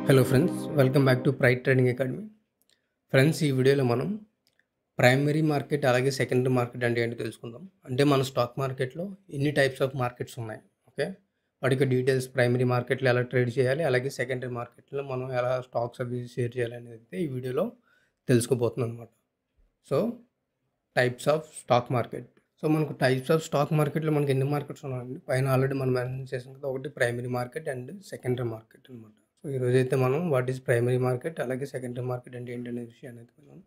Hello friends, welcome back to pride trading academy. Friends, ఈ వీడియోలో మనం ప్రైమరీ మార్కెట్ అలాగే సెకండరీ మార్కెట్ అంటే ఏంటో తెలుసుకుందాం. అంటే మన స్టాక్ మార్కెట్లో ఎన్ని టైప్స్ ఆఫ్ మార్కెట్స్ ఉన్నాయి, ఓకే, వాటికి డీటెయిల్స్, ప్రైమరీ మార్కెట్లో ఎలా ట్రేడ్ చేయాలి, అలాగే సెకండరీ మార్కెట్లో మనం ఎలా స్టాక్స్ అవి షేర్ చేయాలి అనేది అయితే ఈ వీడియోలో తెలుసుకోబోతున్నాం అనమాట. So types of stock market. So మనకు టైప్స్ ఆఫ్ స్టాక్ మార్కెట్లో మనకి ఎన్ని మార్కెట్స్ ఉన్నాయండి, పైన ఆల్రెడీ మనం మెన్షన్ చేసాం కదా. ఒకటి primary market and secondary market అనమాట. సో ఈరోజైతే మనం వాట్ ఈస్ ప్రైమరీ మార్కెట్ అలాగే సెకండరీ మార్కెట్ అంటే ఏంటనే విషయాన్ని అయితే మనం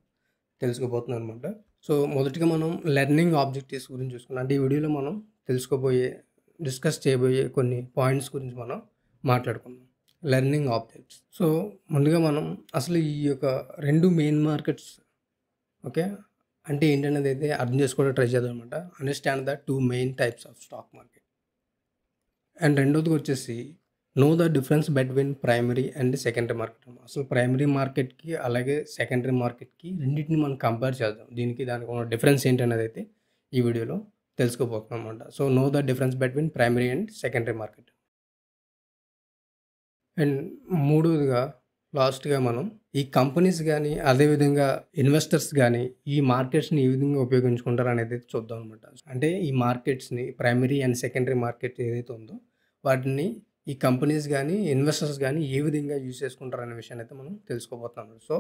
తెలుసుకోబోతున్నాం అనమాట. సో మొదటిగా మనం లెర్నింగ్ ఆబ్జెక్టివ్స్ గురించి చూసుకున్నాం. అంటే ఈ వీడియోలో మనం డిస్కస్ చేయబోయే కొన్ని పాయింట్స్ గురించి మనం మాట్లాడుకుందాం. Learning objects. సో ముందుగా మనం అసలు ఈ యొక్క రెండు మెయిన్ మార్కెట్స్, ఓకే, అంటే ఏంటనేది అయితే అర్థం చేసుకోవడం ట్రై చేద్దాం అనమాట. Understand the two main types of stock market. And రెండోది వచ్చేసి no the difference between primary and secondary market. అసలు ప్రైమరీ మార్కెట్కి అలాగే సెకండరీ మార్కెట్కి రెండింటిని మనం కంపేర్ చేద్దాం. దానికి ఉన్న డిఫరెన్స్ ఏంటనేది అయితే ఈ వీడియోలో తెలుసుకోబోతున్నాం అనమాట. So know the difference between primary and secondary market. And మూడోదిగా లాస్ట్గా మనం ఈ కంపెనీస్ కానీ అదేవిధంగా ఇన్వెస్టర్స్ కానీ ఈ మార్కెట్స్ని ఏ విధంగా ఉపయోగించుకుంటారు అనేది చూద్దాం అనమాట. అంటే ఈ మార్కెట్స్ని ప్రైమరీ అండ్ సెకండరీ మార్కెట్ ఏదైతే ఉందో వాటిని ఈ కంపెనీస్ కానీ ఇన్వెస్టర్స్ కానీ ఏ విధంగా యూజ్ చేసుకుంటారు అనే విషయాన్ని అయితే మనం తెలుసుకోబోతున్నాం. So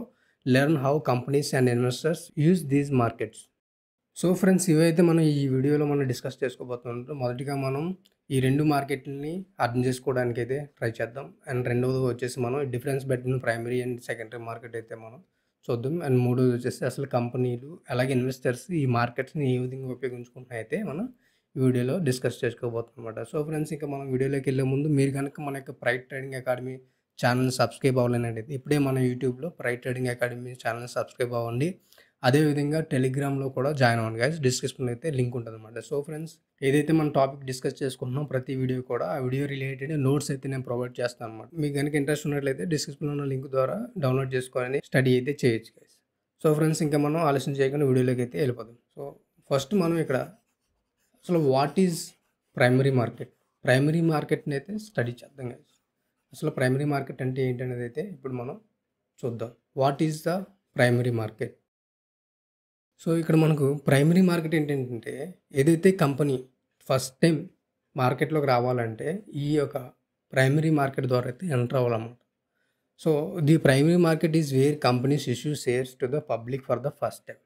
learn how companies and investors use these markets. So friends, ఇవైతే మనం ఈ వీడియోలో మనం డిస్కస్ చేసుకోబోతున్నాం. మొదటిగా మనం ఈ రెండు మార్కెట్లని అర్థం చేసుకోవడానికి అయితే ట్రై చేద్దాం. అండ్ రెండవది వచ్చేసి మనం difference between primary and secondary market అయితే మనం చూద్దాం. అండ్ మూడోది వచ్చేసి అసలు కంపెనీలు అలాగే ఇన్వెస్టర్స్ ఈ మార్కెట్స్ని ఏ విధంగా ఉపయోగించుకుంటున్నా అయితే మనం ఈ వీడియోలో డిస్కస్ చేసుకోబోతున్నాం అనమాట. సో ఫ్రెండ్స్, ఇంకా మనం వీడియోలోకి వెళ్ళే ముందు మీరు కనుక మన యొక్క pride trading academy channel subscribe అవ్వాలనేది ఇప్పుడే మన యూట్యూబ్లో pride trading academy channel subscribe అవ్వండి. అదేవిధంగా టెలిగ్రామ్లో కూడా జాయిన్ అవ్వండి గైస్. డిస్క్రిప్షన్లో అయితే లింక్ ఉంటుంది అనమాట. సో ఫ్రెండ్స్, ఏదైతే మన టాపిక్ డిస్కస్ చేసుకుంటున్నాం ప్రతి వీడియో కూడా ఆ వీడియో రిలేటెడ్ నోట్స్ అయితే నేను ప్రొవైడ్ చేస్తాను అనమాట. మీకు కనుక ఇంట్రెస్ట్ ఉన్నట్లయితే డిస్క్రిప్షన్లో ఉన్న లింక్ ద్వారా డౌన్లోడ్ చేసుకొని స్టడీ అయితే చేయొచ్చు గైస్. సో ఫ్రెండ్స్, ఇంకా మనం ఆలస్యం చేయకుండా వీడియోలోకి అయితే వెళ్ళిపోదాం. సో ఫస్ట్ మనం ఇక్కడ అసలు what is primary market, primary మార్కెట్ని అయితే స్టడీ చేద్దాం గైస్. అసలు ప్రైమరీ మార్కెట్ అంటే ఏంటనేది అయితే ఇప్పుడు మనం చూద్దాం. What is the primary market? So ఇక్కడ మనకు ప్రైమరీ మార్కెట్ ఏంటంటే ఏదైతే కంపెనీ ఫస్ట్ టైం మార్కెట్లోకి రావాలంటే ఈ యొక్క ప్రైమరీ మార్కెట్ ద్వారా అయితే ఎంటర్ అవ్వాలన్నమాట. So the primary market is where companies issue shares to the public for the first time.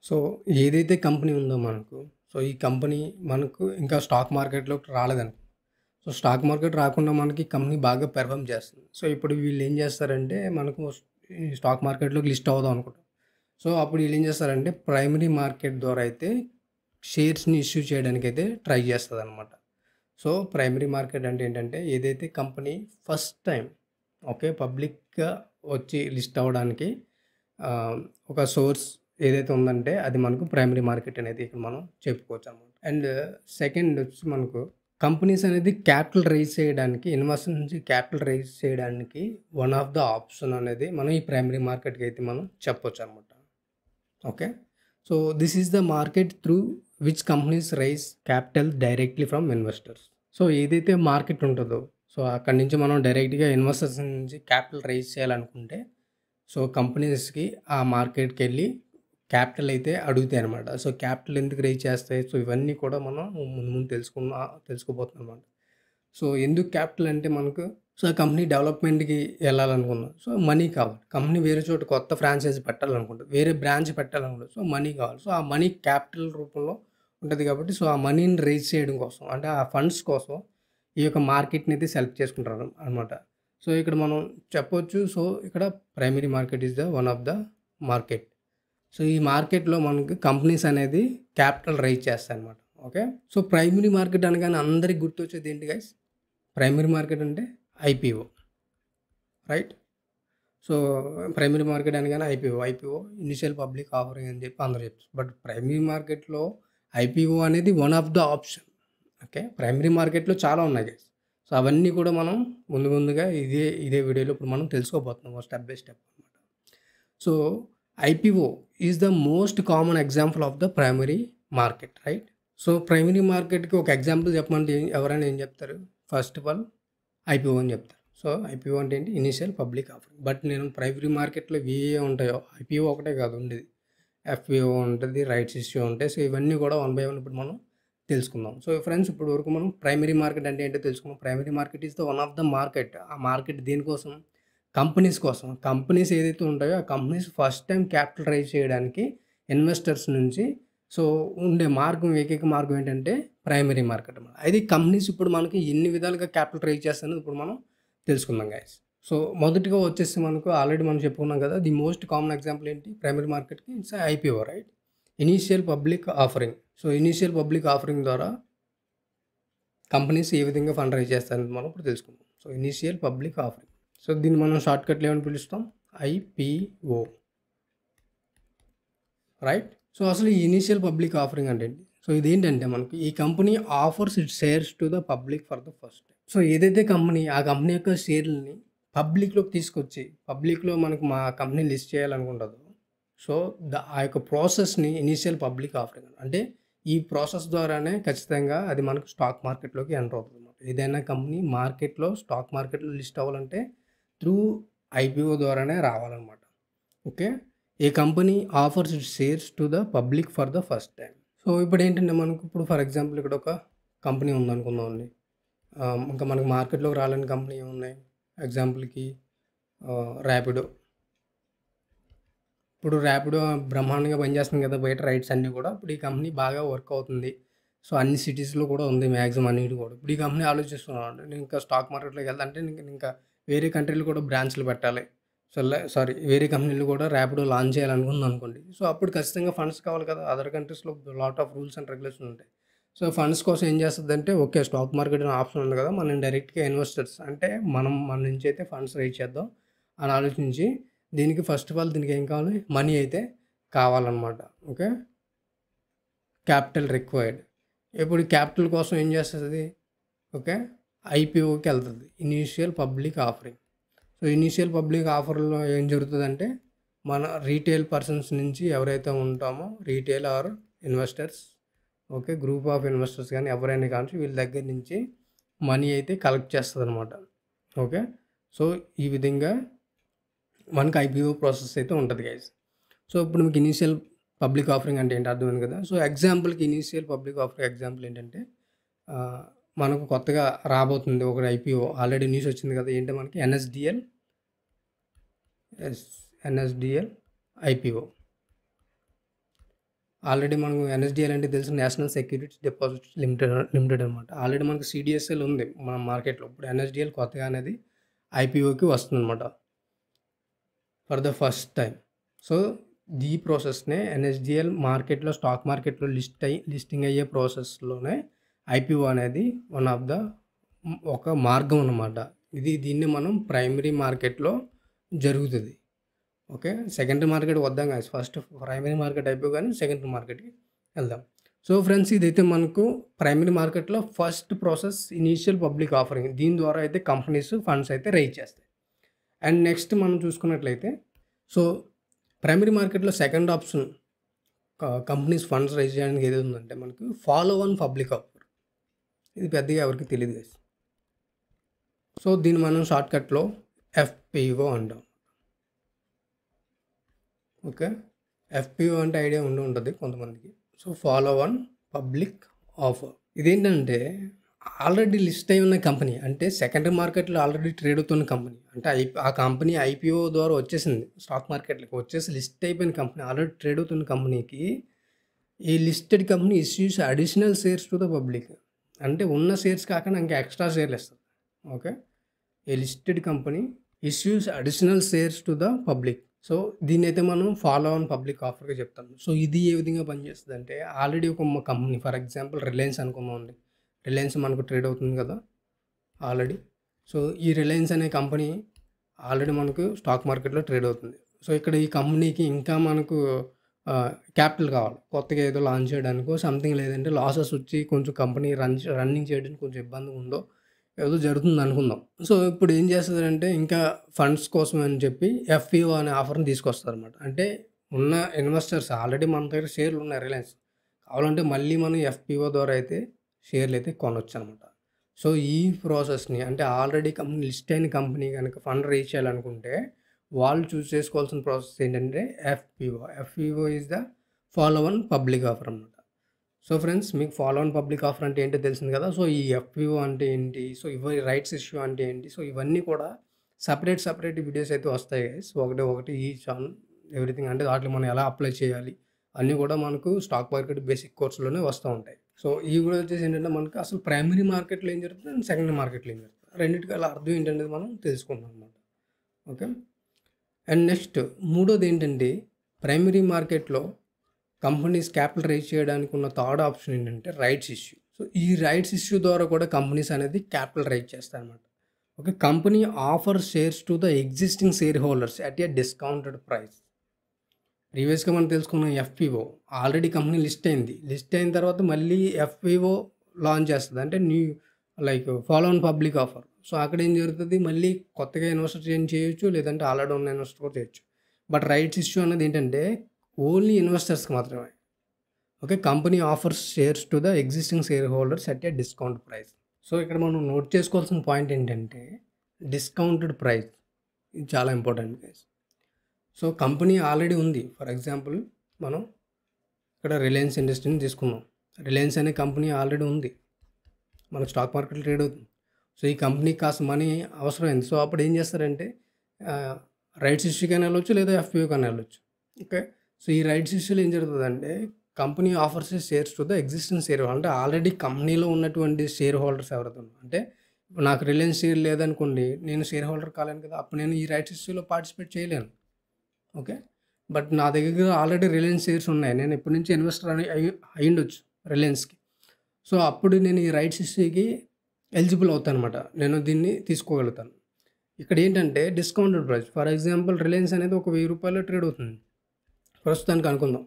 So ఏదైతే కంపెనీ ఉందో మనకు, సో ఈ కంపెనీ మనకు ఇంకా స్టాక్ మార్కెట్లోకి రాలేదనుకో. సో స్టాక్ మార్కెట్ రాకుండా మనకి కంపెనీ బాగా పెర్ఫామ్ చేస్తుంది. సో ఇప్పుడు వీళ్ళు ఏం చేస్తారంటే మనకు స్టాక్ మార్కెట్లోకి లిస్ట్ అవుదాం అనుకుంటాం. సో అప్పుడు వీళ్ళు ఏం చేస్తారంటే ప్రైమరీ మార్కెట్ ద్వారా అయితే షేర్స్ని ఇష్యూ చేయడానికి అయితే ట్రై చేస్తుంది అనమాట. సో ప్రైమరీ మార్కెట్ అంటే ఏంటంటే ఏదైతే కంపెనీ ఫస్ట్ టైం, ఓకే, పబ్లిక్గా వచ్చి లిస్ట్ అవ్వడానికి ఒక సోర్స్ ఏదైతే ఉందంటే అది మనకు ప్రైమరీ మార్కెట్ అనేది ఇక్కడ మనం చెప్పుకోవచ్చు అనమాట. అండ్ సెకండ్ వచ్చి మనకు కంపెనీస్ అనేది క్యాపిటల్ రైజ్ చేయడానికి, ఇన్వెస్టర్ నుంచి క్యాపిటల్ రైజ్ చేయడానికి వన్ ఆఫ్ ద ఆప్షన్ అనేది మనం ఈ ప్రైమరీ మార్కెట్కి అయితే మనం చెప్పొచ్చు అనమాట. Okay, so this is the market through which companies raise capital directly from investors. So ఏదైతే మార్కెట్ ఉంటుందో సో అక్కడి నుంచి మనం డైరెక్ట్గా ఇన్వెస్టర్స్ నుంచి క్యాపిటల్ రైజ్ చేయాలనుకుంటే సో కంపెనీస్కి ఆ మార్కెట్కి వెళ్ళి క్యాపిటల్ అయితే అడుగుతాయి అనమాట. సో క్యాపిటల్ ఎందుకు రైజ్ చేస్తాయి, సో ఇవన్నీ కూడా మనం ముందు తెలుసుకోబోతున్నాం అనమాట. సో ఎందుకు క్యాపిటల్ అంటే మనకు సో కంపెనీ డెవలప్మెంట్కి వెళ్ళాలనుకున్నాం, సో మనీ కావాలి. కంపెనీ వేరే చోట కొత్త ఫ్రాంచైజీ పెట్టాలనుకుంటుంది, వేరే బ్రాంచ్ పెట్టాలనుకుంటుంది, సో మనీ కావాలి. సో ఆ మనీ క్యాపిటల్ రూపంలో ఉంటుంది కాబట్టి సో ఆ మనీని రైజ్ చేయడం కోసం, అంటే ఆ ఫండ్స్ కోసం ఈ యొక్క మార్కెట్ని అయితే సెలెక్ట్ చేసుకుంటారు అనమాట. సో ఇక్కడ మనం చెప్పొచ్చు, సో ఇక్కడ primary market is the one of the market. So ఈ మార్కెట్లో మనకి కంపెనీస్ అనేది క్యాపిటల్ రైజ్ చేస్తాయి అనమాట. ఓకే, సో ప్రైమరీ మార్కెట్ అనగానే అందరికి గుర్తొచ్చేది ఏంటి గైస్? ప్రైమరీ మార్కెట్ అంటే IPO, right? So primary market అనగానే ఐపీఓ ఇనిషియల్ పబ్లిక్ ఆఫరింగ్ అని చెప్పి అందరూ చెప్తారు. బట్ ప్రైమరీ మార్కెట్లో ఐపీఓ అనేది one of the option. Okay, primary మార్కెట్లో చాలా ఉన్నాయి గైస్. సో అవన్నీ కూడా మనం ముందుగా ఇదే వీడియోలో ఇప్పుడు మనం తెలుసుకోబోతున్నాం స్టెప్ బై స్టెప్ అనమాట. So IPO is the most common example of the primary market, right? So primary మార్కెట్కి ఒక ఎగ్జాంపుల్ చెప్పమంటే ఎవరైనా ఏం చెప్తారు? ఫస్ట్ ఆఫ్ ఆల్ ఐపీఓ అని చెప్తారు. సో ఐపీఓ అంటే ఏంటి? Initial public offering. బట్ నేను ప్రైమరీ మార్కెట్‌లో ఏయే ఉంటాయో ఐపీఓ ఒకటే కాదు ఉండేది. ఎఫ్‌పిఓ ఉంటది, రైట్స్ ఇష్యూ ఉంటాయి. సో ఇవన్నీ కూడా వన్ బై వన్ ఇప్పుడు మనం తెలుసుకుందాం. సో ఫ్రెండ్స్ ఇప్పటి వరకు మనం ప్రైమరీ మార్కెట్ అంటే ఏంటో తెలుసుకున్నాం. Primary market is the one of the market. ఆ మార్కెట్ దేనికోసం? కంపెనీస్ కోసం. కంపెనీస్ ఏదైతే ఉంటాయో ఆ companies first time capital raise చేయడానికి ఇన్వెస్టర్స్ నుంచి సో ఉండే మార్గం ఏకైక మార్గం ఏంటంటే ప్రైమరీ మార్కెట్ అన్నమాట. అయితే కంపెనీస్ ఇప్పుడు మనకి ఎన్ని విధాలుగా క్యాపిటల్ రైజ్ చేస్తాయనేది ఇప్పుడు మనం తెలుసుకుందాం గైస్. సో మొదటిగా వచ్చేసి మనకు ఆల్రెడీ మనం చెప్పుకున్నాం కదా, ది మోస్ట్ కామన్ ఎగ్జాంపుల్ ఏంటి ప్రైమరీ మార్కెట్కి? It's IPO, right? Initial public offering. So initial public offering ద్వారా కంపెనీస్ ఏ విధంగా ఫండ్ రైజ్ చేస్తారనేది మనం ఇప్పుడు తెలుసుకుందాం. So initial public offering. So దీన్ని మనం షార్ట్కట్లో ఏమని పిలుస్తాం? IPO, right? సో అసలు ఈ ఇనీషియల్ పబ్లిక్ ఆఫరింగ్ అంటే ఏంటి? సో ఇదేంటంటే మనకి ఈ company offers it shares to the public for the first time. So ఏదైతే కంపెనీ ఆ కంపెనీ యొక్క షేర్లని పబ్లిక్లోకి తీసుకొచ్చి పబ్లిక్లో మనకు మా కంపెనీ లిస్ట్ చేయాలనుకుంటుందో సో ఆ యొక్క ప్రాసెస్ని ఇనీషియల్ పబ్లిక్ ఆఫరింగ్ అంటే ఈ ప్రాసెస్ ద్వారానే ఖచ్చితంగా అది మనకు స్టాక్ మార్కెట్లోకి ఎంటర్ అవుతుంది అన్నమాట. ఏదైనా కంపెనీ మార్కెట్లో స్టాక్ మార్కెట్లో లిస్ట్ అవ్వాలంటే త్రూ ఐపీఓ ద్వారానే రావాలన్నమాట. Okay, A company offers it shares to the public for the first time. So ఇప్పుడు ఏంటంటే మనకు ఇప్పుడు ఫర్ ఎగ్జాంపుల్ ఇక్కడ ఒక కంపెనీ ఉందనుకుందామండి. ఇంకా మనకు మార్కెట్లోకి రాలేని కంపెనీ ఏమున్నాయి? ఎగ్జాంపుల్కి ర్యాపిడో. ఇప్పుడు ర్యాపిడో బ్రహ్మాండంగా పనిచేస్తుంది కదా బయట రైడ్స్ అన్నీ కూడా. ఇప్పుడు ఈ కంపెనీ బాగా వర్క్ అవుతుంది. సో అన్ని సిటీస్లో కూడా ఉంది మ్యాక్సిమం అన్నిటి కూడా. ఇప్పుడు ఈ కంపెనీ ఆలోచిస్తున్నాను నేను ఇంకా స్టాక్ మార్కెట్లోకి వెళ్తానంటే ఇంకా వేరే కంట్రీలో కూడా బ్రాంచ్లు పెట్టాలి. సో వేరే కంపెనీలు కూడా ర్యాపిడో లాంచ్ చేయాలనుకుంది అనుకోండి. సో అప్పుడు ఖచ్చితంగా ఫండ్స్ కావాలి కదా. అదర్ కంట్రీస్లో lot of rules and regulation ఉంటాయి. సో ఫండ్స్ కోసం ఏం చేస్తుందంటే ఓకే స్టాక్ మార్కెట్ అనే ఆప్షన్ ఉంది కదా, మనం డైరెక్ట్గా ఇన్వెస్టర్స్ అంటే మన నుంచి అయితే ఫండ్స్ రైజ్ చేద్దాం అని ఆలోచించి దీనికి ఫస్ట్ ఆఫ్ ఆల్ దీనికి ఏం కావాలి? మనీ అయితే కావాలన్నమాట. Okay, capital required. ఇప్పుడు క్యాపిటల్ కోసం ఏం చేస్తుంది? ఓకే, ఐపీఓకి వెళ్తుంది, initial public offering. So initial public ఆఫర్లో ఏం జరుగుతుందంటే మన రీటైల్ పర్సన్స్ నుంచి ఎవరైతే ఉంటామో retail or investors, okay group of investors కానీ ఎవరైనా కానీ వీళ్ళ దగ్గర నుంచి మనీ అయితే కలెక్ట్ చేస్తుంది అనమాట. ఓకే, సో ఈ విధంగా మనకి ఐపీఓ ప్రాసెస్ అయితే ఉంటుంది గైస్. సో ఇప్పుడు మీకు ఇనీషియల్ పబ్లిక్ ఆఫరింగ్ అంటే ఏంటి అర్థమైంది కదా. సో ఎగ్జాంపుల్కి ఇనీషియల్ పబ్లిక్ ఆఫరింగ్ ఎగ్జాంపుల్ ఏంటంటే మనకు కొత్తగా రాబోతుంది ఒక ఐపీఓ. ఆల్రెడీ న్యూస్ వచ్చింది కదా, ఏంటంటే మనకి ఎన్ఎస్డిఎల్ ఐపీఓ. ఆల్రెడీ మనకు ఎన్ఎస్డిఎల్ అంటే తెలుసు, నేషనల్ సెక్యూరిటీ డిపాజిట్స్ లిమిటెడ్ అనమాట. ఆల్రెడీ మనకు సిడిఎస్ఎల్ ఉంది మన మార్కెట్లో. ఇప్పుడు ఎన్ఎస్డిఎల్ కొత్తగా అనేది ఐపీఓకి వస్తుంది అనమాట for the first time. So ఈ ప్రాసెస్నే ఎన్ఎస్డిఎల్ మార్కెట్లో స్టాక్ మార్కెట్లో లిస్టింగ్ అయ్యే ప్రాసెస్లోనే ఐపీఓ అనేది వన్ ఆఫ్ ద ఒక మార్గం అన్నమాట. దీన్ని మనం ప్రైమరీ మార్కెట్లో జరుగుతుంది. ఓకే, సెకండరీ మార్కెట్ వద్దాం కాదు, ఫస్ట్ ప్రైమరీ మార్కెట్ అయిపోయి కానీ సెకండరీ మార్కెట్కి వెళ్దాం. సో ఫ్రెండ్స్ ఇదైతే మనకు ప్రైమరీ మార్కెట్లో first process initial public offering. దీని ద్వారా అయితే కంపెనీస్ ఫండ్స్ అయితే రైజ్ చేస్తాయి. అండ్ నెక్స్ట్ మనం చూసుకున్నట్లయితే సో ప్రైమరీ మార్కెట్లో second option companies funds rise చేయడానికి ఏది ఉందంటే మనకి ఫాలో ఆన్ పబ్లిక్ ఆఫర్. ఇది పెద్దగా ఎవరికి తెలియదు గైస్. సో దీన్ని మనం షార్ట్కట్లో ఎఫ్పిఓ అంటాం. ఓకే, ఎఫ్పిఓ అంటే ఐడియా ఉంటుంది కొంతమందికి. So follow on public offer ఇదేంటంటే ఆల్రెడీ లిస్ట్ అయి ఉన్న కంపెనీ, అంటే సెకండరీ మార్కెట్లో ఆల్రెడీ ట్రేడ్ అవుతున్న కంపెనీ, అంటే ఆ కంపెనీ ఐపీఓ ద్వారా వచ్చేసింది స్టాక్ మార్కెట్లోకి, వచ్చేసి లిస్ట్ అయిపోయిన కంపెనీ, ఆల్రెడీ ట్రేడ్ అవుతున్న కంపెనీకి ఈ listed company issues additional shares to the public. అంటే ఉన్న షేర్స్ కాకుండా ఇంకా ఎక్స్ట్రా షేర్లు ఇస్తుంది. Okay, A listed company issues additional shares to the public. So దీన్ని అయితే మనం ఫాలో ఆన్ పబ్లిక్ ఆఫర్గా చెప్తాం. సో ఇది ఏ విధంగా పనిచేస్తుంది అంటే ఆల్రెడీ ఒక కంపెనీ ఫర్ ఎగ్జాంపుల్ రిలయన్స్ అనుకుందామండి. రిలయన్స్ మనకు ట్రేడ్ అవుతుంది కదా ఆల్రెడీ. సో ఈ రిలయన్స్ అనే కంపెనీ ఆల్రెడీ మనకు స్టాక్ మార్కెట్లో ట్రేడ్ అవుతుంది. సో ఇక్కడ ఈ కంపెనీకి ఇంకా మనకు క్యాపిటల్ కావాలి కొత్తగా ఏదో లాంచ్ చేయడానికో సంథింగ్, లేదంటే లాసెస్ వచ్చి కొంచెం కంపెనీ రన్నింగ్ చేయడానికి కొంచెం ఇబ్బంది ఉందో ఏదో జరుగుతుంది అనుకుందాం. సో ఇప్పుడు ఏం చేస్తుందంటే ఇంకా ఫండ్స్ కోసం అని చెప్పి ఎఫ్పిఓ అనే ఆఫర్ని తీసుకొస్తారు అనమాట. అంటే ఉన్న ఇన్వెస్టర్స్ ఆల్రెడీ మన దగ్గర షేర్లు ఉన్నాయి రిలయన్స్, కావాలంటే మళ్ళీ మనం ఎఫ్పిఓ ద్వారా అయితే షేర్లు అయితే కొనవచ్చు అనమాట. సో ఈ ప్రాసెస్‌ని అంటే ఆల్రెడీ కంపెనీ లిస్ట్ అయిన కంపెనీ గనక ఫండ్ రైజ్ చేయాలనుకుంటే, వాళ్ళు చూజ్ చేసుకోవాల్సిన ప్రాసెస్ ఏంటంటే FPO. FPO is the follow on public offer అనమాట. సో ఫ్రెండ్స్, మీకు ఫాలో ఆన్ పబ్లిక్ ఆఫర్ అంటే ఏంటో తెలిసింది కదా! సో ఈ ఎఫ్‌పిఓ అంటే ఏంటి? సో రైట్స్ ఇష్యూ అంటే ఏంటి? సో ఇవన్నీ కూడా సెపరేట్ వీడియోస్ అయితే వస్తాయి గైస్. ఒకటి ఈచ్ ఆన్ ఎవ్రీథింగ్, అంటే వాటిని మనం ఎలా అప్లై చేయాలి అన్నీ కూడా మనకు స్టాక్ మార్కెట్ బేసిక్ కోర్స్‌లోనే వస్తూ ఉంటాయి. సో ఇవి కూడా వచ్చేసి ఏంటంటే మనకు అసలు ప్రైమరీ మార్కెట్‌లో ఏం జరుగుతుంది అండ్ సెకండరీ మార్కెట్‌లో ఏం జరుగుతుంది. రెండిటికి గల అర్థం ఏంటనేది మనం తెలుసుకుందాం అనమాట. ఓకే. అండ్ నెక్స్ట్ మూడోది ఏంటంటే, ప్రైమరీ మార్కెట్‌లో కంపెనీస్ క్యాపిటల్ రైజ్ చేయడానికి ఉన్న థర్డ్ ఆప్షన్ ఏంటంటే రైట్స్ ఇష్యూ. సో ఈ రైట్స్ ఇష్యూ ద్వారా కూడా కంపెనీస్ అనేది క్యాపిటల్ రైజ్ చేస్తాయన్నమాట. Okay. Company offer shares to the existing share holders at a discounted price. ప్రీవియస్‌గా మనం తెలుసుకున్న ఎఫ్‌పిఓ ఆల్రెడీ కంపెనీ లిస్ట్ అయింది. లిస్ట్ అయిన తర్వాత మళ్ళీ ఎఫ్‌పిఓ లాంచ్ చేస్తది. అంటే like follow on public offer. So అక్కడ ఏం జరుగుతది, మళ్ళీ కొత్తగా ఇన్వెస్టర్ చేయొచ్చు, లేదంటే ఆల్రెడీ ఉన్న ఇన్వెస్టర్ కూడా చేయొచ్చు. బట్ రైట్స్ ఇష్యూ అనేది ఏంటంటే ఓన్లీ ఇన్వెస్టర్స్‌కి మాత్రమే. Okay. Company offers shares to the existing share holders at a discount price. So ఇక్కడ మనం నోట్ చేసుకోవాల్సిన పాయింట్ ఏంటంటే డిస్కౌంటెడ్ ప్రైస్. ఇది చాలా important guys. So company already ఉంది. ఫర్ ఎగ్జాంపుల్ మనం ఇక్కడ రిలయన్స్ ఇండస్ట్రీని తీసుకుందాం. రిలయన్స్ అనే కంపెనీ ఆల్రెడీ ఉంది. మనకు స్టాక్ మార్కెట్లో ట్రేడ్ అవుతుంది. సో ఈ కంపెనీకి కాస్త మనీ అవసరమైంది. సో అప్పుడు ఏం చేస్తారంటే రైట్స్ ఇష్యూకైనా వెళ్ళొచ్చు, లేదా ఎఫ్‌పిఓకైనా వెళ్ళొచ్చు. ఓకే. సో ఈ రైట్స్ ఇష్యూలో ఏం జరుగుతుందంటే company offers shares to the existing share holder. అంటే ఆల్రెడీ కంపెనీలో ఉన్నటువంటి షేర్ హోల్డర్స్ ఎవరైతే ఉన్నారో, అంటే ఇప్పుడు నాకు రిలయన్స్ షేర్ లేదనుకోండి, నేను షేర్ హోల్డర్ కాలేను కదా, అప్పుడు నేను ఈ రైట్స్ ఇష్యూలో పార్టిసిపేట్ చేయలేను. ఓకే. బట్ నా దగ్గర ఆల్రెడీ రిలయన్స్ షేర్స్ ఉన్నాయి. నేను ఇప్పటి నుంచి ఇన్వెస్టర్ అయ్యుండొచ్చు రిలయన్స్‌కి. సో అప్పుడు నేను ఈ రైట్స్ ఇష్యూకి ఎలిజిబుల్ అవుతానన్నమాట. నేను దీన్ని తీసుకోగలుగుతాను. ఇక్కడ ఏంటంటే discounted price. For example Reliance అనేది ఒక ₹1000 ట్రేడ్ అవుతుంది ప్రస్తుతానికి అనుకుందాం.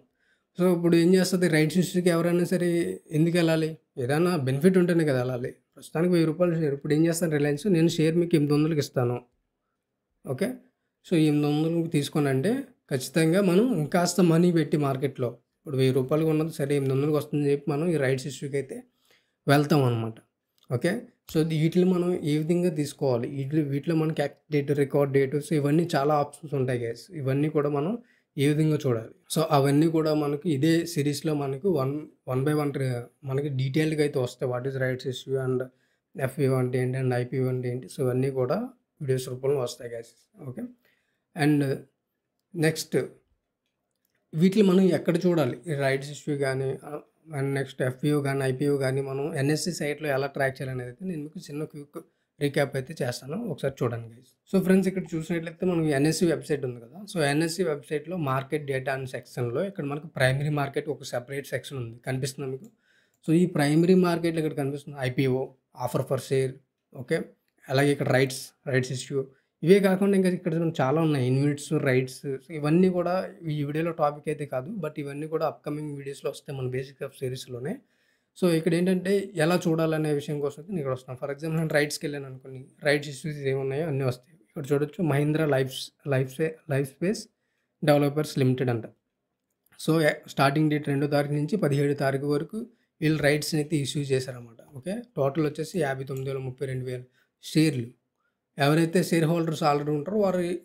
సో ఇప్పుడు ఏం చేస్తుంది, రైట్స్ ఇష్యూకి ఎవరైనా సరే ఎందుకు వెళ్ళాలి? ఏదైనా బెనిఫిట్ ఉంటేనే కదా వెళ్ళాలి. ప్రస్తుతానికి ₹1000 షేర్. ఇప్పుడు ఏం చేస్తాను రిలయన్స్, నేను షేర్ మీకు 800కి ఇస్తాను. ఓకే. సో 800కి తీసుకోనంటే ఖచ్చితంగా మనం ఇంకాస్త మనీ పెట్టి మార్కెట్‌లో ఇప్పుడు ₹1000 ఉన్నది సరే 800కి వస్తుందని చెప్పి మనం ఈ రైట్స్ ఇష్యూకి అయితే వెళ్తాం అనమాట. ఓకే. సో వీటిని మనం ఏ విధంగా తీసుకోవాలి, వీటిలో మనకి act date, record date, so ఇవన్నీ చాలా ఆప్షన్స్ ఉంటాయి గైస్. ఇవన్నీ కూడా మనం ఏ విధంగా చూడాలి. సో అవన్నీ కూడా మనకి ఇదే సిరీస్‌లో మనకు వన్ బై వన్ మనకి డీటెయిల్డ్‌గా అయితే వస్తాయి. What is rights issue and FPO అంటే ఏంటి అండ్ ఐపీఓ అంటే ఏంటి. సో ఇవన్నీ కూడా వీడియోస్ రూపంలో వస్తాయి గైస్. ఓకే. అండ్ నెక్స్ట్ వీటిని మనం ఎక్కడ చూడాలి, ఈ రైట్స్ ఇష్యూ కానీ అండ్ నెక్స్ట్ ఎఫ్‌పిఓ కానీ, ఐపీఓ కానీ మనం ఎన్ఎస్‌సి సైట్‌లో ఎలా ట్రాక్ చేయాలనేది అయితే నేను మీకు చిన్న క్విక్ రీక్యాప్ అయితే చేస్తాను. ఒకసారి చూడండి గైస్. సో ఫ్రెండ్స్, ఇక్కడ చూసినట్లయితే మనకి ఎన్ఎస్‌సి వెబ్సైట్ ఉంది కదా. సో ఎన్ఎస్‌సి వెబ్సైట్‌లో మార్కెట్ డేటా అనే సెక్షన్‌లో ఇక్కడ మనకు ప్రైమరీ మార్కెట్ ఒక సెపరేట్ సెక్షన్ ఉంది. కనిపిస్తుందా మీకు? సో ఈ ప్రైమరీ మార్కెట్‌లో ఇక్కడ కనిపిస్తుంది IPO, offer for share. Okay. అలాగే ఇక్కడ రైట్స్ ఇష్యూ. ఇవే కాకుండా ఇంకా ఇక్కడ చాలా ఉన్నాయి. ఇన్విట్స్, రైట్స్, ఇవన్నీ కూడా ఈ వీడియోలో టాపిక్ అయితే కాదు. బట్ ఇవన్నీ కూడా అప్‌కమింగ్ వీడియోస్‌లో వస్తాయి మన బేసిక్ ఆఫ్ సిరీస్‌లోనే. సో ఇక్కడ ఏంటంటే ఎలా చూడాలనే విషయం కోసం అయితే నేను ఇక్కడ వస్తున్నాను. ఫర్ ఎగ్జాంపుల్ నేను రైట్స్‌కి వెళ్ళాను అనుకోండి, రైట్స్ ఇష్యూస్ ఏమున్నాయో అన్నీ వస్తాయి. ఇక్కడ చూడొచ్చు, Mahindra life space developers limited అంట. సో స్టార్టింగ్ డేట్ 2వ తారీఖు నుంచి 17వ తారీఖు వరకు వీళ్ళు రైట్స్‌ని అయితే ఇష్యూ చేశారన్నమాట. ఓకే. టోటల్ వచ్చేసి 59,32,000 షేర్లు. ఎవరైతే షేర్ హోల్డర్స్ ఆల్రెడీ ఉంటారో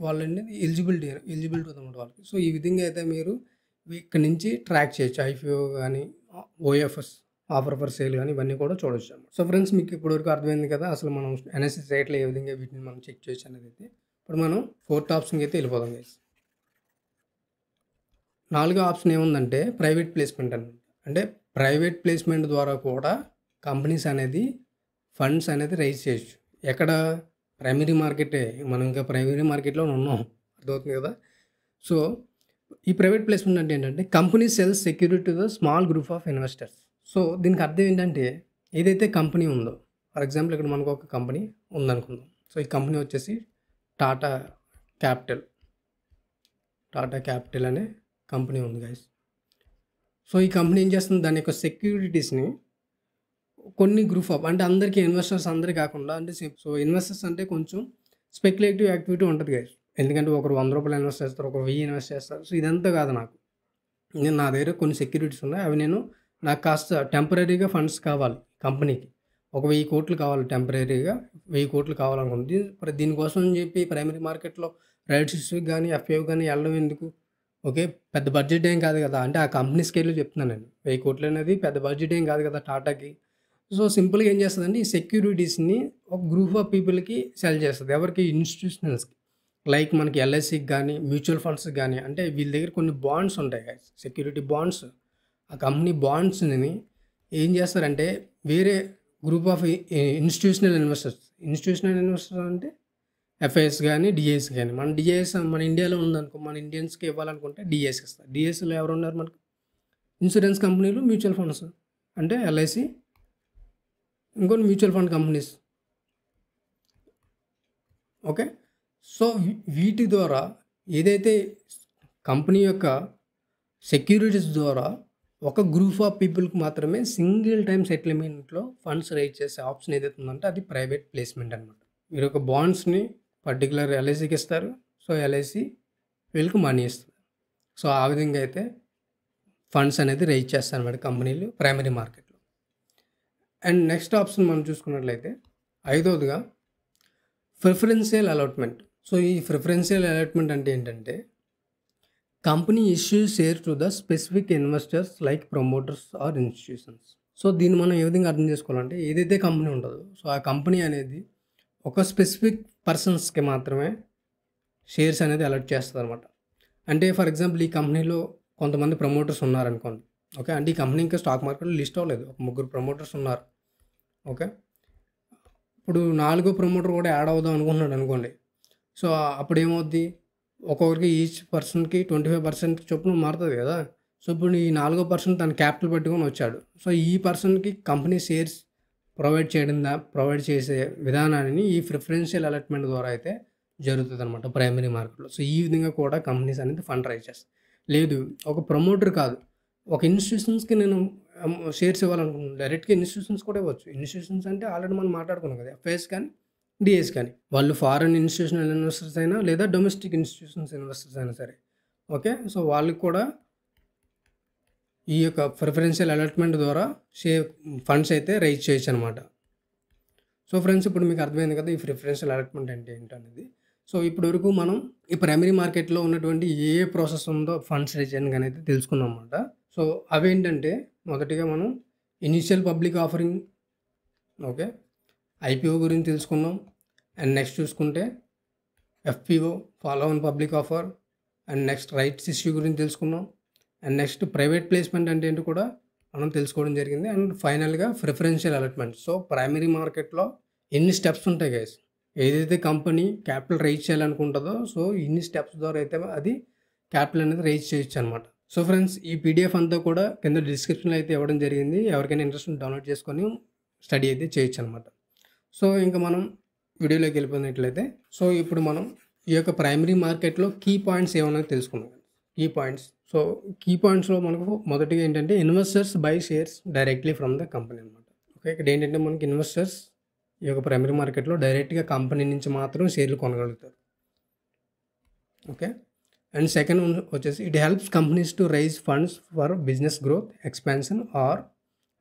వాళ్ళనేది ఎలిజిబిలిటీ ఉందన్నమాట వాళ్ళకి. సో ఈ విధంగా అయితే మీరు ఇక్కడ నుంచి ట్రాక్ చేయొచ్చు. ఐపీఓ కానీ, ఓఎఫ్ఎస్, ఆఫర్ ఫర్ సేల్ కానీ ఇవన్నీ కూడా చూడొచ్చు అన్నమాట. సో ఫ్రెండ్స్, మీకు ఇప్పటివరకు అర్థమైంది కదా అసలు మనం ఎన్ఎస్‌సి సైట్‌లో ఏ విధంగా వీటిని మనం చెక్ చేయొచ్చు అనేది అయితే. ఇప్పుడు మనం 4th ఆప్షన్‌కి అయితే వెళ్ళిపోదాం గైస్. 4వ ఆప్షన్ ఏముందంటే ప్రైవేట్ ప్లేస్మెంట్ అన్నమాట. అంటే ప్రైవేట్ ప్లేస్మెంట్ ద్వారా కూడా కంపెనీస్ అనేది ఫండ్స్ అనేది రైజ్ చేయొచ్చు. ఎక్కడ? ప్రైమరీ మార్కెటే. మనం ఇంకా ప్రైమరీ మార్కెట్‌లోనే ఉన్నాం. అర్థమవుతుంది కదా. సో ఈ ప్రైవేట్ ప్లేస్మెంట్ అంటే ఏంటంటే company cells security to the small group of investors. So దీనికి అర్థం ఏంటంటే ఏదైతే కంపెనీ ఉందో, ఫర్ ఎగ్జాంపుల్ ఇక్కడ మనకు ఒక కంపెనీ ఉందనుకుందాం. సో ఈ కంపెనీ వచ్చేసి టాటా క్యాపిటల్ అనే కంపెనీ ఉంది గైస్. సో ఈ కంపెనీ ఏం చేస్తుంది, దాని యొక్క సెక్యూరిటీస్ని కొన్ని గ్రూప్ ఆఫ్, అంటే అందరికీ ఇన్వెస్టర్స్ అందరికీ కాకుండా, అంటే సో ఇన్వెస్టర్స్ అంటే కొంచెం స్పెక్యులేటివ్ యాక్టివిటీ ఉంటుంది గైస్. ఎందుకంటే ఒకరు ₹100 ఇన్వెస్ట్ చేస్తారు, ఒకరు 1000 ఇన్వెస్ట్ చేస్తారు. సో ఇదంతా కాదు నాకు. నా దగ్గర కొన్ని సెక్యూరిటీస్ ఉన్నాయి. అవి నాకు కాస్త టెంపరరీగా ఫండ్స్ కావాలి కంపెనీకి. ఒక 1000 కోట్లు కావాలి టెంపరరీగా 1000 కోట్లు కావాలనుకుంది. దీనికోసం అని చెప్పి ప్రైమరీ మార్కెట్‌లో రైట్స్ ఇష్యూకి గానీ, ఎఫ్ఐఓకి గానీ ఎళ్ళడం ఎందుకు? ఓకే. పెద్ద బడ్జెట్ ఏం కాదు కదా! అంటే ఆ కంపెనీ స్కేల్‌లో చెప్తున్నాను నేను. 1000 కోట్లు అనేది పెద్ద బడ్జెట్ ఏం కాదు కదా టాటాకి. సో, సింపుల్‌గా ఏం చేస్తదంటే ఈ సెక్యూరిటీస్‌ని ఒక గ్రూప్ ఆఫ్ పీపుల్‌కి సెల్ చేస్తది. ఎవరికి? ఇన్‌స్టిట్యూషనల్స్‌కి. లైక్ మనకి ఎల్ఐసీకి గానీ, మ్యూచువల్ ఫండ్స్‌కి గానీ అంటే వీళ్ళ దగ్గర కొన్ని బాండ్స్ ఉంటాయి గైస్. Security bonds. ఆ కంపెనీ బాండ్స్‌ని ఏం చేస్తారంటే వేరే group of institutional investors. Institutional investors అంటే ఎఫ్ఐఎస్ గానీ, డీఐఎస్ గానీ. మన డీఐఎస్ మన ఇండియాలో ఉందనుకో, మన ఇండియన్స్‌కి ఇవ్వాలనుకుంటే డీఐఎస్ ఇస్తారు. డీఐఎస్‌లో ఎవరున్నారు మనకు? ఇన్సూరెన్స్ కంపెనీలు, మ్యూచువల్ ఫండ్స్. అంటే ఎల్ఐసి, ఇంకొన్ని mutual fund companies. Okay. So, వీటి ద్వారా ఏదైతే కంపెనీ యొక్క సెక్యూరిటీస్ ద్వారా ఒక గ్రూప్ ఆఫ్ పీపుల్‌కి మాత్రమే సింగిల్ టైమ్ సెటిల్‌మెంట్‌లో ఫండ్స్ రైజ్ చేసే ఆప్షన్ ఏదైతే ఉందంటే అది ప్రైవేట్ ప్లేస్‌మెంట్ అనమాట. మీరు ఒక బాండ్స్‌ని పర్టిక్యులర్ ఎల్ఐసికి ఇస్తారు. సో, ఎల్ఐసి వీళ్ళకి మనీ ఇస్తది. సో, ఆ విధంగా అయితే ఫండ్స్ అనేది రైజ్ చేస్తారన్నమాట కంపెనీలు ప్రైమరీ మార్కెట్‌లో. అండ్ నెక్స్ట్ ఆప్షన్ మనం చూసుకున్నట్లయితే ఐదోదిగా ప్రిఫరెన్షియల్ అలాట్‌మెంట్. సో, ఈ ప్రిఫరెన్షియల్ అలాట్‌మెంట్ అంటే ఏంటంటే company issues share to the specific investors like promoters or institutions. So, దీన్ని మనం ఏ విధంగా అర్థం చేసుకోవాలంటే ఏదైతే కంపెనీ ఉంటదో సో, ఆ కంపెనీ అనేది ఒక స్పెసిఫిక్ పర్సన్స్‌కి మాత్రమే షేర్స్ అనేది అలాట్ చేస్తదనమాట. అంటే ఫర్ ఎగ్జాంపుల్ ఈ కంపెనీలో కొంతమంది ప్రమోటర్స్ ఉన్నారనుకోండి. ఓకే. అంటే ఈ కంపెనీ ఇంకా స్టాక్ మార్కెట్‌లో లిస్ట్ అవ్వలేదు. ఒక ముగ్గురు ప్రమోటర్స్ ఉన్నారు. ఓకే. ఇప్పుడు నాలుగో ప్రమోటర్ కూడా యాడ్ అవుదాం అనుకుంటున్నాడు అనుకోండి. సో, అప్పుడేమవుద్ది? ఒక్కొక్కరికి ఈచ్ పర్సన్‌కి 25% చొప్పున మారుతది కదా! సో, ఇప్పుడు ఈ నాలుగో పర్సన్ తన క్యాపిటల్ పట్టుకొని వచ్చాడు. సో, ఈ పర్సన్‌కి కంపెనీ షేర్స్ ప్రొవైడ్ చేసే విధానాన్ని ఈ ప్రిఫరెన్షియల్ అలాట్‌మెంట్ ద్వారా అయితే జరుగుతదనమాట ప్రైమరీ మార్కెట్‌లో. సో, ఈ విధంగా కూడా కంపెనీస్ అనేది ఫండ్ రైజ్ చేస్తాయి. లేదు ఒక ప్రమోటర్ కాదు. ఒక ఇన్‌స్టిట్యూషన్స్‌కి నేను షేర్స్ ఇవ్వాలనుకుంటున్నాను. డైరెక్ట్‌గా ఇన్‌స్టిట్యూషన్స్ కూడా ఇవ్వచ్చు. ఇన్‌స్టిట్యూషన్స్ అంటే ఆల్రెడీ మనం మాట్లాడుకున్నాం కదా! ఎఫ్ఐఎస్ కానీ, డీఐఎస్ కానీ. వాళ్ళు ఫారెన్ ఇన్‌స్టిట్యూషనల్ ఇన్వెస్టర్స్ అయినా లేదా డొమెస్టిక్ ఇన్‌స్టిట్యూషన్స్ ఇన్వెస్టర్స్ అయినా సరే. ఓకే. సో, వాళ్ళకి కూడా ఈ యొక్క ప్రిఫరెన్షియల్ అలాట్‌మెంట్ ద్వారా ఫండ్స్ అయితే రైజ్ చేయొచ్చనమాట. సో, ఫ్రెండ్స్ ఇప్పుడు మీకు అర్థమైంది కదా! ఈ ప్రిఫరెన్షియల్ అలాట్‌మెంట్ అంటే ఏంటనేది. సో, ఇప్పటి వరకు మనం ఈ ప్రైమరీ మార్కెట్‌లో ఉన్నటువంటి ఏ ప్రాసెస్ ఉందో ఫండ్స్ రైజ్ చేయడానికి అనేది తెలుసుకున్నాం అన్నమాట. సో, అవేంటంటే మొదటిగా మనం initial public offering. Okay. IPO గురించి తెలుసుకున్నాం. అండ్ నెక్స్ట్ చూసుకుంటే FPO follow on public offer. And next rights issue గురించి తెలుసుకున్నాం. అండ్ నెక్స్ట్ ప్రైవేట్ ప్లేస్‌మెంట్ అంటే ఏంటో కూడా మనం తెలుసుకోవడం జరిగింది. అండ్ ఫైనల్‌గా ప్రిఫరెన్షియల్ అలాట్‌మెంట్. సో, ప్రైమరీ మార్కెట్‌లో ఎన్ని స్టెప్స్ ఉంటాయి గైస్. ఏదైతే కంపెనీ క్యాపిటల్ రైజ్ చేయాలనుకుంటుందో సో, ఇన్ని స్టెప్స్ ద్వారా అయితే అది క్యాపిటల్ అనేది రైజ్ చేయొచ్చనమాట. సో, ఫ్రెండ్స్ ఈ పీడీఎఫ్ అంతా కూడా కింద డిస్క్రిప్షన్‌లో అయితే ఇవ్వడం జరిగింది. ఎవరికైనా ఇంట్రెస్ట్ ఉంటే డౌన్లోడ్ చేసుకొని స్టడీ అయితే చేయొచ్చనమాట. సో, ఇంక మనం వీడియోలోకి వెళ్ళిపోయినట్లయితే సో, ఇప్పుడు మనం ఈ యొక్క ప్రైమరీ మార్కెట్‌లో కీ పాయింట్స్ ఏమన్నా తెలుసుకుందాం. Key points. సో, కీ పాయింట్స్‌లో మనకు మొదటిగా ఏంటంటే investors buy shares directly from the company అనమాట. ఓకే. ఇక్కడ ఏంటంటే మనకి ఇన్వెస్టర్స్ ఈ యొక్క ప్రైమరీ మార్కెట్‌లో డైరెక్ట్‌గా కంపెనీ నుంచి మాత్రం షేర్లు కొనగలుగుతారు. ఓకే. అండ్ సెకండ్ వచ్చేసి it helps companies to raise funds for business growth, expansion or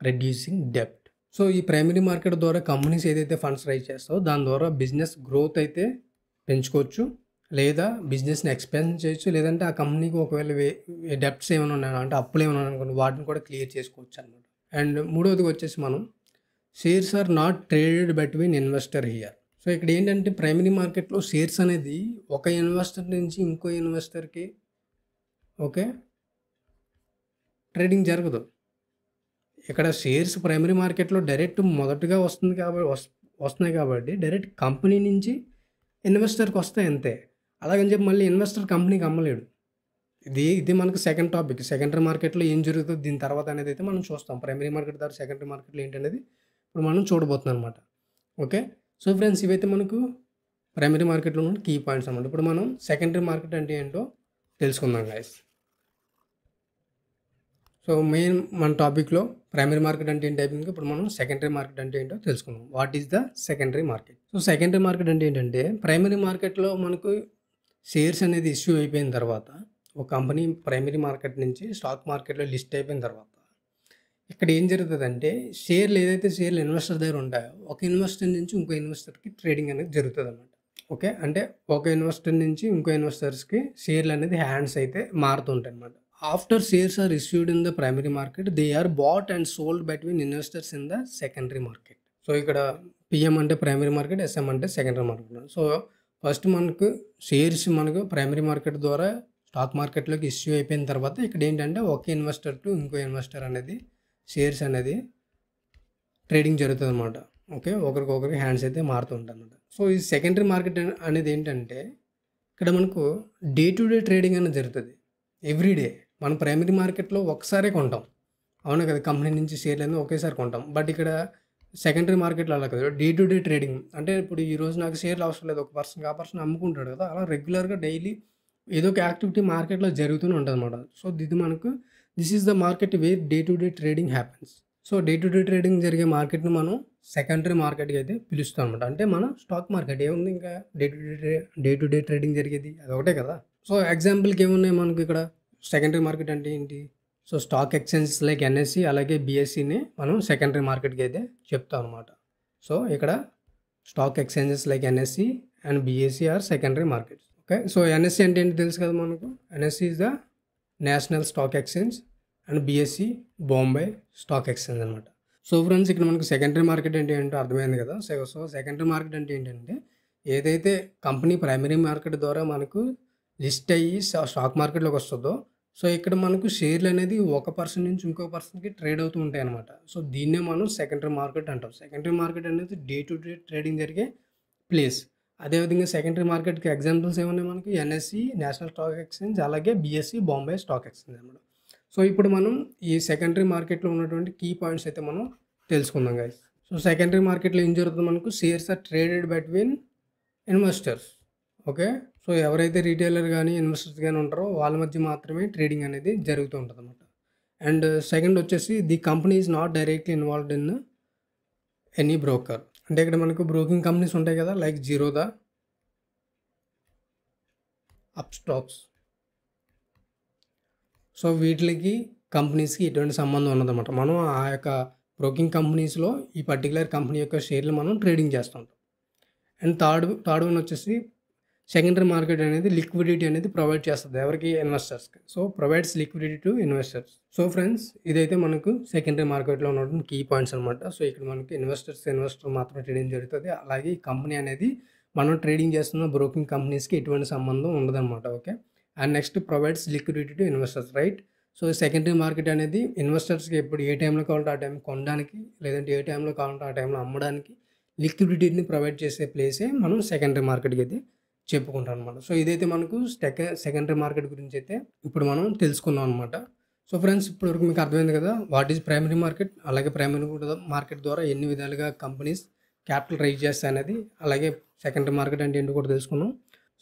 reducing డెబ్ట్. సో, ఈ ప్రైమరీ మార్కెట్ ద్వారా కంపెనీస్ ఏదైతే ఫండ్స్ రైజ్ చేస్తారో దాని ద్వారా బిజినెస్ గ్రోత్ అయితే పెంచుకోవచ్చు. లేదా బిజినెస్‌ని ఎక్స్పాన్షన్ చేయొచ్చు. లేదంటే ఆ కంపెనీకి ఒకవేళ డెబ్ట్స్ ఏమైనా ఉన్నాయా అంటే అప్పులు ఏమైనా ఉన్నాయనుకోండి వాటిని కూడా క్లియర్ చేసుకోవచ్చు అనమాట. అండ్ మూడవదిగా వచ్చేసి మనం shares are not traded between investor here. So, ఇక్కడ ఏంటంటే ప్రైమరీ మార్కెట్‌లో షేర్స్ అనేది ఒక ఇన్వెస్టర్ నుంచి ఇంకో ఇన్వెస్టర్‌కి ఓకే. ట్రేడింగ్ జరగదు. ఇక్కడ షేర్స్ ప్రైమరీ మార్కెట్‌లో డైరెక్ట్ మొదటగా వస్తున్నాయి కాబట్టి డైరెక్ట్ కంపెనీ నుంచి ఇన్వెస్టర్‌కి వస్తాయి అంతే. అలాగని చెప్పి మళ్ళీ ఇన్వెస్టర్ కంపెనీకి అమ్మలేడు. ఇది మనకు సెకండ్ టాపిక్. సెకండరీ మార్కెట్‌లో ఏం జరుగుతుంది దీని తర్వాత అనేది అయితే మనం చూస్తాం. ప్రైమరీ మార్కెట్ ద్వారా సెకండరీ మార్కెట్‌లో ఏంటనేది ఇప్పుడు మనం చూడబోతున్నాం అనమాట. ఓకే. సో, ఫ్రెండ్స్ ఇవైతే మనకు ప్రైమరీ మార్కెట్‌లో ఉన్న కీ పాయింట్స్ అనమాట. ఇప్పుడు మనం సెకండరీ మార్కెట్ అంటే ఏంటో తెలుసుకుందాం గైస్. సో, మెయిన్ మన టాపిక్‌లో ప్రైమరీ మార్కెట్ అంటే ఏంటి అయిపోయింది. ఇప్పుడు మనం సెకండరీ మార్కెట్ అంటే ఏంటో తెలుసుకుందాం. What is the secondary market? So, secondary market అంటే ఏంటంటే ప్రైమరీ మార్కెట్‌లో మనకు షేర్స్ అనేది ఇష్యూ అయిపోయిన తర్వాత ఒక కంపెనీ ప్రైమరీ మార్కెట్ నుంచి స్టాక్ మార్కెట్‌లో లిస్ట్ అయిపోయిన తర్వాత ఇక్కడ ఏం జరుగుతదంటే ఏదైతే షేర్లు ఇన్వెస్టర్ దగ్గర ఉంటాయో, ఒక ఇన్వెస్టర్ నుంచి ఇంకో ఇన్వెస్టర్‌కి ట్రేడింగ్ అనేది జరుగుతదనమాట. ఓకే. అంటే ఒక ఇన్వెస్టర్ నుంచి ఇంకో ఇన్వెస్టర్స్‌కి షేర్‌లనేది హ్యాండ్స్ అయితే మారుతూ ఉంటాయనమాట. After shares are issued in the primary market, they are bought and sold between investors in the secondary market. So, ఇక్కడ పీఎం అంటే ప్రైమరీ మార్కెట్, ఎస్ఎం అంటే సెకండరీ మార్కెట్. సో, ఫస్ట్ మనకు షేర్స్ ప్రైమరీ మార్కెట్ ద్వారా stock మార్కెట్‌లోకి issue అయిపోయిన తర్వాత ఇక్కడేంటంటే ఒక ఇన్వెస్టర్ టు ఇంకో ఇన్వెస్టర్ అనేది షేర్స్ అనేది ట్రేడింగ్ జరుగుతదనమాట. ఓకే. ఒకరికొకరికి హ్యాండ్స్ అయితే మారుతూ ఉంటాయనమాట. సో, ఈ సెకండరీ మార్కెట్ అనేది ఏంటంటే, ఇక్కడ మనకు డే టు డే ట్రేడింగ్ అనేది జరుగుతది. Every day. మనం ప్రైమరీ మార్కెట్‌లో ఒక్కసారే కొంటాం. అవునా కదా! కంపెనీ నుంచి షేర్‌లన్నీ ఒకేసారి కొంటాం. బట్ ఇక్కడ సెకండరీ మార్కెట్‌లో అలా కాదు. Day to day trading. అంటే ఇప్పుడు ఈరోజు నాకు షేర్లు అవసరం లేదు. ఒక పర్సన్‌కి ఆ పర్సన్ అమ్ముకుంటాడు కదా! అలా రెగ్యులర్‌గా డైలీ ఏదో ఒక యాక్టివిటీ మార్కెట్‌లో జరుగుతూనే ఉంటదనమాట. So, this is the market wear day to day trading happens. So, day to day trading జరిగే మార్కెట్‌ని మనం సెకండరీ మార్కెట్‌గా అయితే పిలుస్తాం అనమాట. అంటే మన స్టాక్ మార్కెట్ ఏముంది ఇంకా డే టు డే ట్రేడింగ్ జరిగేది అదొకటే కదా! సో, ఎగ్జాంపుల్‌కి ఏమున్నాయి మనకి ఇక్కడ సెకండరీ మార్కెట్ అంటే ఏంటి? So, stock exchanges like NSC అలాగే బీఎస్‌సిని మనం సెకండరీ మార్కెట్‌కి అయితే చెప్తాం అనమాట. సో, ఇక్కడ stock exchanges like NSC and BSC are secondary markets. Okay. So, NSC అంటే ఏంటి తెలుసు కదా మనకు. NSC is the national stock exchange and BSC Bombay stock exchange అనమాట. సో, ఫ్రెండ్స్ ఇక్కడ మనకు సెకండరీ మార్కెట్ అంటే ఏంటో అర్థమైంది కదా! సో, సెకండరీ మార్కెట్ అంటే ఏంటంటే ఏదైతే కంపెనీ ప్రైమరీ మార్కెట్ ద్వారా మనకు లిస్ట్ అయ్యి స్టాక్ మార్కెట్‌లోకి వస్తదో, సో, ఇక్కడ మనకు షేర్‌లనేది ఒక పర్సన్ నుంచి ఇంకో పర్సన్‌కి ట్రేడ్ అవుతూ ఉంటాయనమాట. సో, దీన్నే మనం సెకండరీ మార్కెట్ అంటాం. సెకండరీ మార్కెట్ అనేది డే టు డే ట్రేడింగ్ జరిగే ప్లేస్. అదేవిధంగా సెకండరీ మార్కెట్‌కి ఎగ్జాంపుల్స్ ఏమున్నాయి మనకి ఎన్ఎస్‌సి నేషనల్ స్టాక్ ఎక్స్‌చేంజ్ అలాగే బీఎస్‌సి బాంబే స్టాక్ ఎక్స్‌చేంజ్ అనమాట. సో, ఇప్పుడు మనం ఈ సెకండరీ మార్కెట్‌లో ఉన్నటువంటి కీ పాయింట్స్ అయితే మనం తెలుసుకుందాం గైస్. సో, సెకండరీ మార్కెట్‌లో ఏం జరుగుతుంది మనకు shares are traded between investors. Okay. So, ఎవరైతే రిటైలర్ గాని, ఇన్వెస్టర్స్ గాని ఉంటారో వాళ్ళ మధ్య మాత్రమే ట్రేడింగ్ అనేది జరుగుతూ ఉంటదనమాట. అండ్ సెకండ్ వచ్చేసి the company is not directly involved in any broker. అంటే ఇక్కడ మనకు బ్రోకింగ్ కంపెనీస్ ఉంటాయి కదా! లైక్ జిరోదా, అప్‌స్టాక్స్. సో, వీటిలకి కంపెనీస్‌కి ఎటువంటి సంబంధం ఉండదనమాట. మనం ఆ యొక్క బ్రోకింగ్ కంపెనీస్‌లో ఈ పర్టిక్యులర్ కంపెనీ యొక్క షేర్లు మనం ట్రేడింగ్ చేస్తూ ఉంటాం. అండ్ థర్డ్ వన్ వచ్చేసి సెకండరీ మార్కెట్ అనేది లిక్విడిటీ అనేది ప్రొవైడ్ చేస్తది. ఎవరికి? ఇన్వెస్టర్స్‌కి. So, provides liquidity to investors. So, friends ఇదైతే మనకు సెకండరీ మార్కెట్‌లో ఉన్నటువంటి కీ పాయింట్స్ అనమాట. సో, ఇక్కడ మనకి ఇన్వెస్టర్ మాత్రమే ట్రేడింగ్ జరుగుతది. అలాగే ఈ కంపెనీ అనేది మనం ట్రేడింగ్ చేస్తున్న బ్రోకింగ్ కంపెనీస్‌కి ఎటువంటి సంబంధం ఉండదనమాట. Okay. And next provides liquidity to investors right. So, secondary market అనేది ఇన్వెస్టర్స్‌కి ఎప్పుడు ఏ టైంలో కావాలంటే ఆ టైం కొనడానికి, లేదంటే ఏ టైంలో కావాలంటే ఆ టైంలో అమ్మడానికి లిక్విడిటీని ప్రొవైడ్ చేసే ప్లేసే మనం సెకండరీ మార్కెట్‌కి అయితే చెప్పుకుంటాం అనమాట. సో, ఇదైతే మనకు సెకండరీ మార్కెట్ గురించి అయితే ఇప్పుడు మనం తెలుసుకున్నాం అనమాట. సో, ఫ్రెండ్స్ ఇప్పటివరకు మీకు అర్థమైంది కదా! వాట్ ఈజ్ ప్రైమరీ మార్కెట్, అలాగే ప్రైమరీ మార్కెట్ ద్వారా ఎన్ని విధాలుగా కంపెనీస్ క్యాపిటల్ రైజ్ చేస్తాయనేది, అలాగే సెకండరీ మార్కెట్ అంటే ఏంటో కూడా తెలుసుకున్నాం.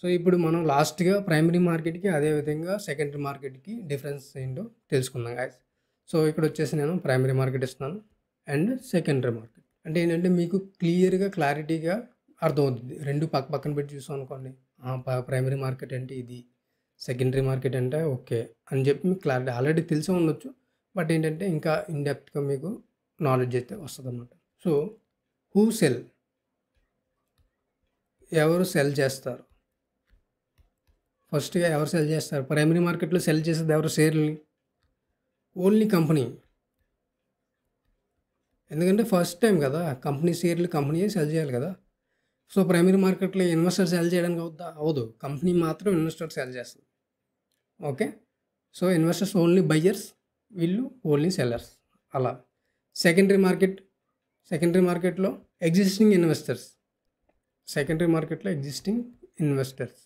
సో, ఇప్పుడు మనం లాస్ట్‌గా ప్రైమరీ మార్కెట్‌కి అదేవిధంగా సెకండరీ మార్కెట్‌కి డిఫరెన్స్ ఏంటో తెలుసుకుందాం గైస్. సో, ఇక్కడ వచ్చేసి నేను ప్రైమరీ మార్కెట్ ఇస్తున్నాను అండ్ సెకండరీ మార్కెట్. అంటే ఏంటంటే మీకు క్లారిటీగా అర్థమవుద్ది. 2 పక్కన పెట్టి చూసామనుకోండి. ప్రైమరీ మార్కెట్ అంటే ఇది. సెకండరీ మార్కెట్ అంటే ఓకే. అని చెప్పి మీకు క్లారిటీ ఆల్రెడీ తెలిసే ఉండొచ్చు. బట్ ఏంటంటే ఇంకా ఇన్ డెప్త్‌గా మీకు నాలెడ్జ్ అయితే వస్తదనమాట. So, who sell? ఎవరు సెల్ చేస్తారు? ఫస్ట్‌గా ఎవరు సెల్ చేస్తారు? ప్రైమరీ మార్కెట్‌లో సెల్ చేసేది ఎవరు షేర్‌లని? Only company. ఎందుకంటే ఫస్ట్ టైమ్ కదా! కంపెనీ షేర్లు కంపెనీయే సెల్ చేయాలి కదా! సో, ప్రైమరీ మార్కెట్‌లో ఇన్వెస్టర్ సెల్ చేయడానికి అవుద్దా? అవ్వదు. కంపెనీ మాత్రం ఇన్వెస్టర్ సెల్ చేస్తది. Okay. So, investors only buyers, వీళ్ళు ఓన్లీ సెల్లర్స్ అలా. సెకండరీ మార్కెట్, సెకండరీ మార్కెట్‌లో ఎగ్జిస్టింగ్ ఇన్వెస్టర్స్. సెకండరీ మార్కెట్‌లో ఎగ్జిస్టింగ్ ఇన్వెస్టర్స్.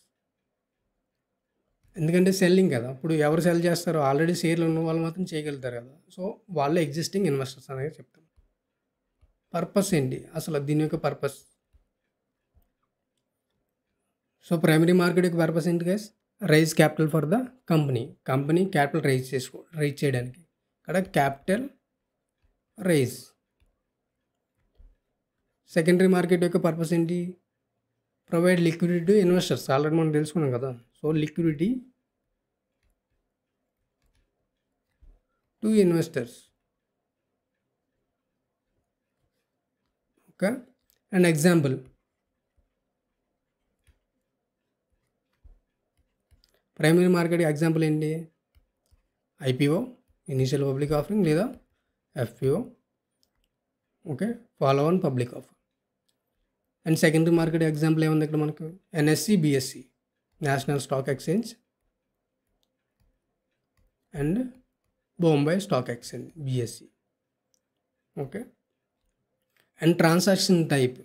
ఎందుకంటే సెల్లింగ్ కదా! ఇప్పుడు ఎవరు సెల్ చేస్తారో ఆల్రెడీ షేర్లు ఉన్న వాళ్ళు మాత్రం చేయగలుగుతారు కదా! సో, వాళ్ళే ఎగ్జిస్టింగ్ ఇన్వెస్టర్స్ అనేది చెప్తాం. పర్పస్ ఏంటి? అసలు దీని యొక్క పర్పస్. సో, ప్రైమరీ మార్కెట్ యొక్క పర్పస్ ఏంటి guys? Raise capital for the company. Company capital raise చేయడానికి. ఇక్కడ క్యాపిటల్ రైజ్. సెకండరీ మార్కెట్ యొక్క పర్పస్ ఏంటి? Provide liquidity to investors. Already మనం తెలుసుకున్నాం కదా! So, liquidity to investors. Okay. And example primary market example ఏంటి? ఐపీఓ, ఇనీషియల్ పబ్లిక్ ఆఫరింగ్ లేదా FPO, okay, follow on public offer. And secondary market example ఏముంది ఇక్కడ మనకు? NSC, BSC, national stock exchange and Bombay stock exchange, BSc. Okay. And transaction type.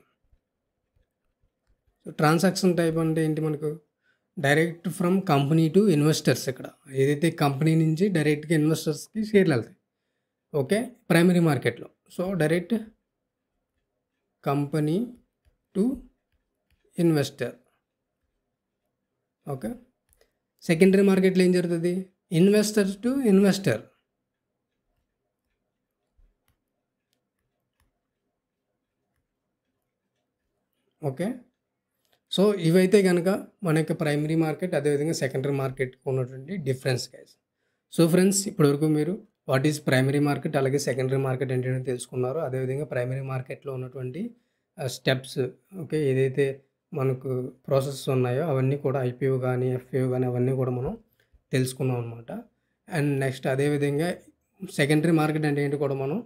So transaction type అంటే ఏంటి మనకు? Direct from company to investors. ఇక్కడ ఏదైతే company నుంచి డైరెక్ట్గా ఇన్వెస్టర్స్కి షేర్లు వెళ్తాయి. ఓకే, ప్రైమరీ మార్కెట్లో. So direct company to investor. Okay. Secondary మార్కెట్లో ఏం జరుగుతుంది? Investor to investor. Okay. So ఇవైతే కనుక మన యొక్క ప్రైమరీ మార్కెట్, అదేవిధంగా సెకండరీ మార్కెట్ ఉన్నటువంటి డిఫరెన్స్ గైస్. సో ఫ్రెండ్స్, ఇప్పటివరకు మీరు వాట్ ఈజ్ ప్రైమరీ మార్కెట్ అలాగే సెకండరీ మార్కెట్ ఏంటంటే తెలుసుకున్నారు. అదేవిధంగా ప్రైమరీ మార్కెట్లో ఉన్నటువంటి స్టెప్స్, ఓకే, ఏదైతే మనకు ప్రాసెస్ ఉన్నాయో అవన్నీ కూడా ఐపీఓ కానీ ఎఫ్పిఓ కానీ అవన్నీ కూడా మనం తెలుసుకున్నాం అనమాట. అండ్ నెక్స్ట్ అదేవిధంగా సెకండరీ మార్కెట్ అంటే ఏంటి కూడా మనం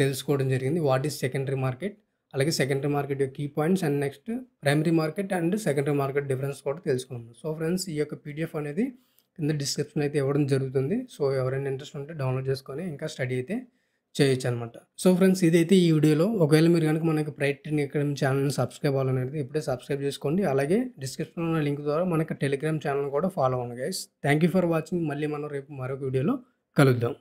తెలుసుకోవడం జరిగింది. వాట్ ఈజ్ సెకండరీ మార్కెట్, అలాగే సెకండరీ మార్కెట్ యొక్క key points, and next primary market and secondary market difference కూడా తెలుసుకున్నాం. సో ఫ్రెండ్స్, ఈ యొక్క పీడిఎఫ్ అనేది కింద డిస్క్రిప్షన్ అయితే ఇవ్వడం జరుగుతుంది. సో ఎవరైనా ఇంట్రెస్ట్ ఉంటే డౌన్లోడ్ చేసుకొని ఇంకా స్టడీ అయితే చేయొచ్చు అనమాట. సో ఫ్రెండ్స్, ఇదైతే ఈ వీడియోలో. ఒకవేళ మీరు కనుక మనకి ప్రైట్ ట్రేడింగ్ అకాడమీ ఛానల్ని సబ్స్క్రైబ్ అవ్వాలనేది ఇప్పుడే సబ్స్క్రైబ్ చేసుకోండి. అలాగే డిస్క్రిప్షన్లో ఉన్న లింక్ ద్వారా మనకి టెలిగ్రామ్ ఛానల్ కూడా ఫాలో అవ్వండి guys. Thank you for watching. మళ్ళీ మనం రేపు మరొక వీడియోలో కలుద్దాం.